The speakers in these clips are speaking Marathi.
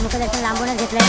मुखदर्शन लांबूनच घेतलंय.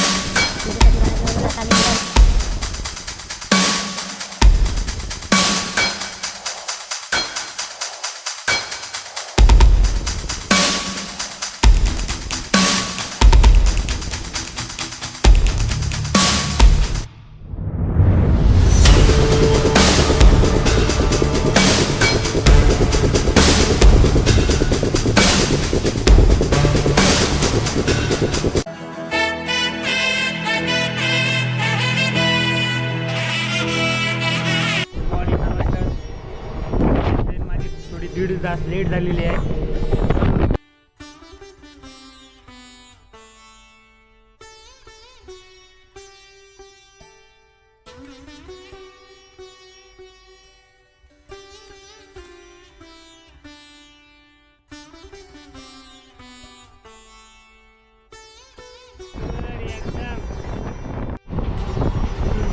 दीड तास लेट झालेली आहे.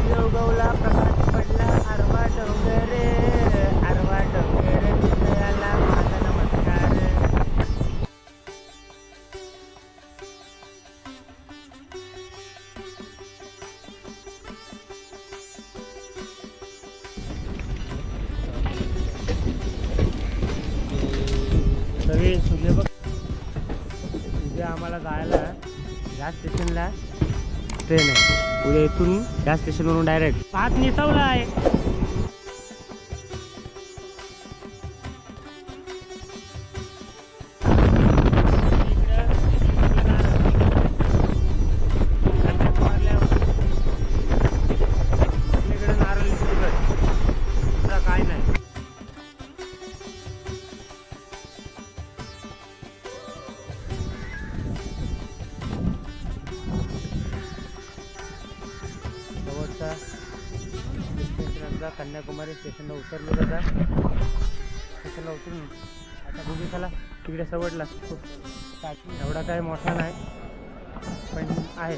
सूर्य उगवला, प्रकाश पडला, आरवा डोंगरे, आरवा डोंगरे विजयाला माझा नमस्कार. नवीन सूर्य बघ. उद्या आम्हाला जायला ह्या स्टेशनला ट्रेन आहे. उद्या इथून या स्टेशनवरून डायरेक्ट भात निसवला आहे. काय नाही. शेवटचा स्टेशनला कन्याकुमारी स्टेशनला उतरलो जाता. स्टेशनला उतरून आता बघू चला तिकडे सवडला. एवढा काय मोठा नाही पण आहे.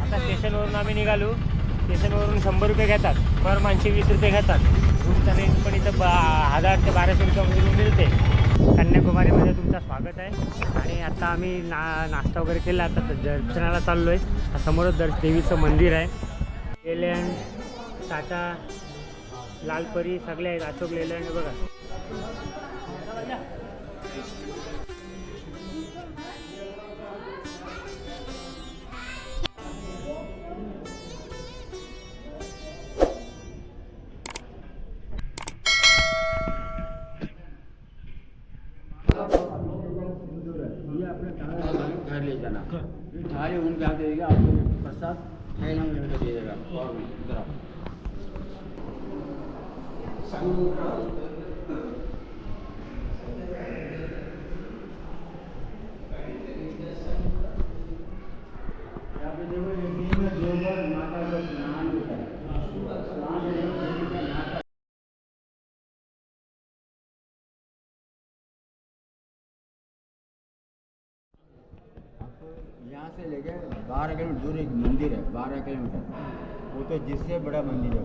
आता स्टेशनवरून आम्ही निघालो. स्टेशनवरून 100 रुपये घेतात पर माणशी, 20 रुपये घेतात. रूमचा रेंट पण इथं 1000 ते 1200 रुपये मिळते. कन्याकुमारीमध्ये तुमचं स्वागत आहे. आणि आता आम्ही नाश्ता वगैरे केला. आता दर्शनाला चाललो आहे. समोरच देवीचं मंदिर आहे. लेलँड, टाटा, लालपरी सगळे आहेत. अशोक लेलँड बघा. घर ले जाना. थाली उनके हाथ देगा, आपको प्रसाद है ना उनके दे देगा. और इधर आओ. यहाँ पे देखो ये तीन देवघर माता का स्नान होता है. स्नान होने का नाटक. यहाँ से लेके 12 किलोमीटर दूर एक मंदिर है. 12 किलोमीटर. वो तो जिससे बड़ा मंदिर है.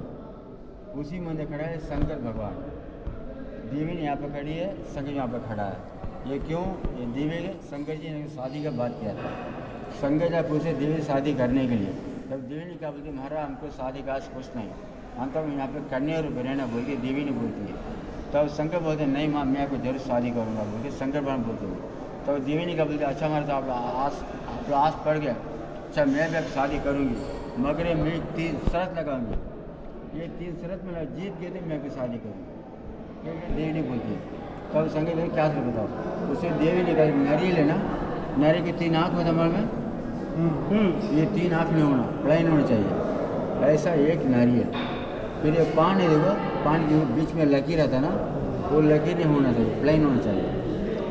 उसी मंदिर खड़ा है शंकर भगवान. देवी ने यहाँ पर खड़ी है, शंकर यहाँ पर खड़ा है. ये क्यों? ये देवी ने शंकर जी ने शादी का बात किया था. शंकर जी पूछे देवी शादी करने के लिए. तब देवी ने क्या बोलती, महाराज हमको शादी का कुछ नहीं, हम तो यहाँ पर करने और रहना बोल के देवी ने बोलती है. तब शंकर बोलते नहीं माँ मैं आपको जरूर शादी करूँगा बोल के शंकर भगवान बोलते हैं. तो देवी ने क्या बोलते, अच्छा हमारा तो आप आस पड़ गया. अच्छा मैं भी अब शादी करूँगी, मगर मैं 3 शर्त लगाऊंगी. ये 3 शर्त में जीत गए तो मैं भी शादी करूँगी. देवी नहीं बोलती है। तब संगे देवी क्या से बताओ, उसे देवी निकाल नारियल है ना, नारियल की 3 आँख होता है में, ये 3 आँख नहीं होना, प्लेन होना चाहिए, ऐसा एक नारियल। फिर ये पान है देखो, पान के बीच में लकीर रहता है ना, वो लकीर नहीं होना चाहिए, प्लेन होना चाहिए।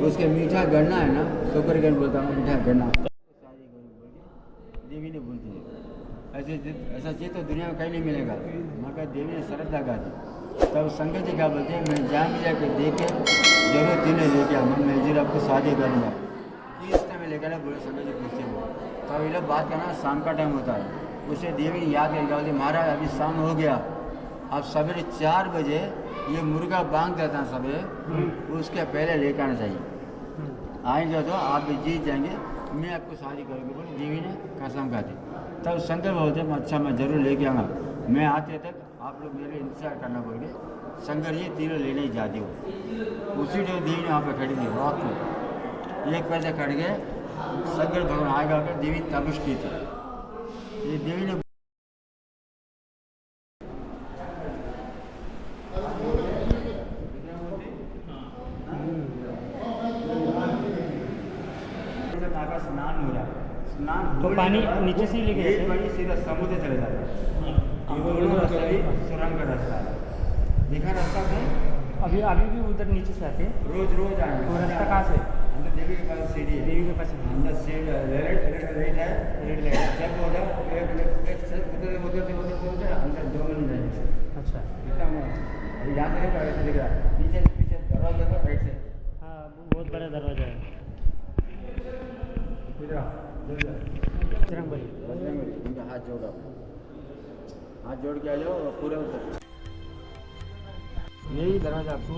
उसके मीठा गन्ना है ना, शुक्र गन बोलता हूँ मीठा गन्ना, देवी ने बोलती है। ऐसा चीज़ तो दुनिया में कहीं नहीं मिलेगा, मगर देवी ने शरत लगा दी। तब संगत जी क्या बोलते हैं, मैं जान जाके देखे जरूर तीनों लेके आऊँ, मैं जरूर आपको शादी करूँगा। किस टाइम लेकर बोले संगत जी पूछते हो। तब ये लोग बात करना शाम का टाइम होता है, उसे देवी ने याद करके बोलती महाराज अभी शाम हो गया, अब सवेरे 4 बजे ये मुर्गा बांध देता है सवेरे, उसके पहले लेकर आना चाहिए। आएंगे तो आप भी जीत जाएंगे, मैं आपको शादी करूँगी बोले देवी ने कसम खाती। तब शंकर बोलते हैं अच्छा मैं ज़रूर लेके आऊँगा, मैं आते तक आप लोग मेरे इंतजार करना बोल के शंकर जी तीनों लेने ही जाती हो। उसी टाइम देवी ने वहाँ पर खड़ी थी रात में, 1 बजे खड़ गए, शंकर भगवान आगे आकर देवी तपस की थी। ये देवी ने स्नान हो रहा है, स्नान तो पानी नीचे से ही लेके जाते हैं? पानी सीधा समुद्र चले जाता है। दोनों रास्ता भी सुरंग का रास्ता है, देखा रास्ता में अभी भी उधर नीचे से आते हैं? रोज आएंगे। वो रास्ता कहाँ से? अंदर देवी के पास सीढ़ी है, देवी के पास अंदर सीढ़ी रेड है, रेड लाइट। जब होगा एक से उधर अंदर 2 मिनट जाएंगे। अच्छा, इतना यहाँ से ऐसे दिख रहा है, पीछे पीछे दरवाजा का राइट से। हाँ बहुत बड़ा दरवाजा है। बजरंगबली उनका हाथ जोड़ो, हाथ जोड़ के आ जाओ पूरे उतर। यही दरवाजा आपको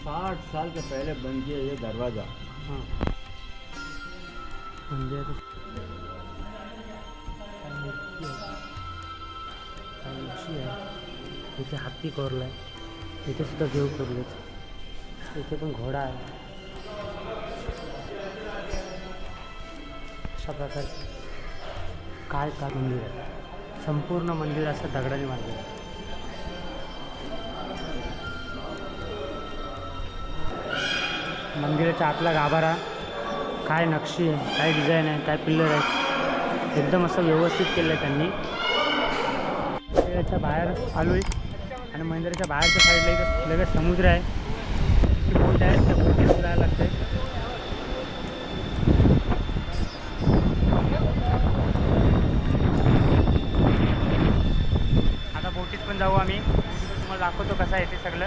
60 साल के पहले बन गया ये दरवाजा। हाँ बन गया तो इथे हत्ती कोरलाय, इथे सुद्धा देव कोरलेत, इथे पण घोडा आहे। अशा प्रकारचे काय मंदिर आहे, संपूर्ण मंदिर असं दगडाने बांधलेलं आहे। मंदिराच्या आतला गाभारा काय नक्षी आहे, काय डिझाईन आहे, काय पिल्लर आहेत, एकदम असं व्यवस्थित केलं आहे त्यांनी। मंदिराच्या बाहेर आलो आहे आणि मंदिराच्या बाहेरच्या साईडला इथं लगेच समुद्र आहे, बोट आहे, त्या बोटीत जायला लागते। आता बोटीत पण जाऊ आम्ही, तुम्हाला दाखवतो कसं आहे ते सगळं।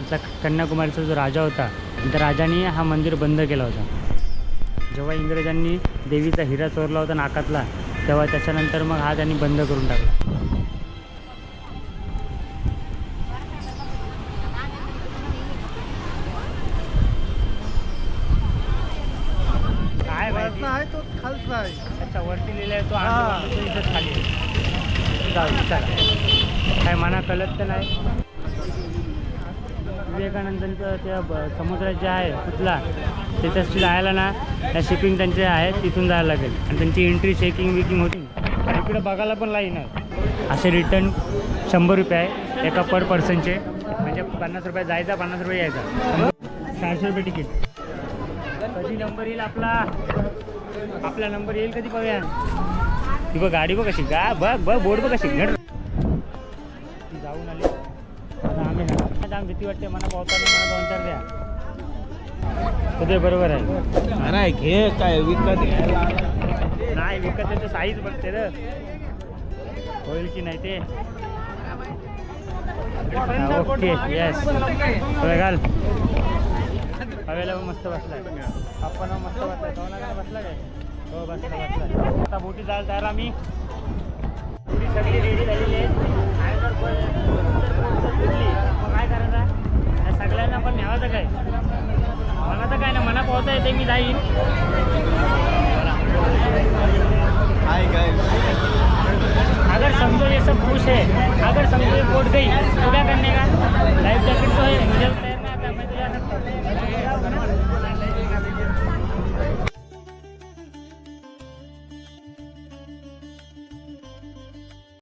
इथला कन्याकुमारीचा जो राजा होता, त्या राजाने हा मंदिर बंद केला होता। जेव्हा इंग्रजांनी देवीचा हिरा चोरला होता नाकातला, तेव्हा त्याच्यानंतर मग हा त्यांनी बंद करून टाकला। काय माहिती आहे तो खालचा आहे। अच्छा, वरती लिहिलं आहे तो इथंच खाली आहे। जाऊ चला, काय मना कळत तर नाही। विवेकानंदांचं त्या समुद्रात जे आहे पुतला, तिथंच जायला ना त्या शिपिंग त्यांचे आहे, तिथून जायला लागेल आणि त्यांची एंट्री चेकिंग विकिंग होती। इकडे बघायला पण लाईन आहे। असे रिटर्न 100 रुपये आहे एका पर पर्सनचे, म्हणजे 50 रुपये जायचा, 50 रुपये यायचा, 400 रुपये तिकीट। कधी नंबर येईल आपला नंबर येईल कधी बघूया। ती बघ गाडी बघ कशी, बघ बोर्ड बघ कशी घड जाऊन आली। आता आम्ही ना जाम भीती वाटते, मला पावसाने मला 2-4 द्या, ते बरोबर आहे। नाही घे, काय विकत नाही विकत त्याचं साईज बघते रे, होईल की नाही ते। ओके येस, घाल हवेला मस्त बसलाय, आपण मस्त बसलाय, कोणाला बसला काय? हो बसलाय। आता बोटी जायला तयार आम्ही, बोटी सगळी रेडी झालेली आहे। मग काय करायचं, या सगळ्यांना पण न्यावायचं काय? मला तर काय ना, मना पोहता येते, मी जाईन। अगर समझो ये सब खुश है, अगर समझो ये बोट गई तो क्या करने का? लाइफ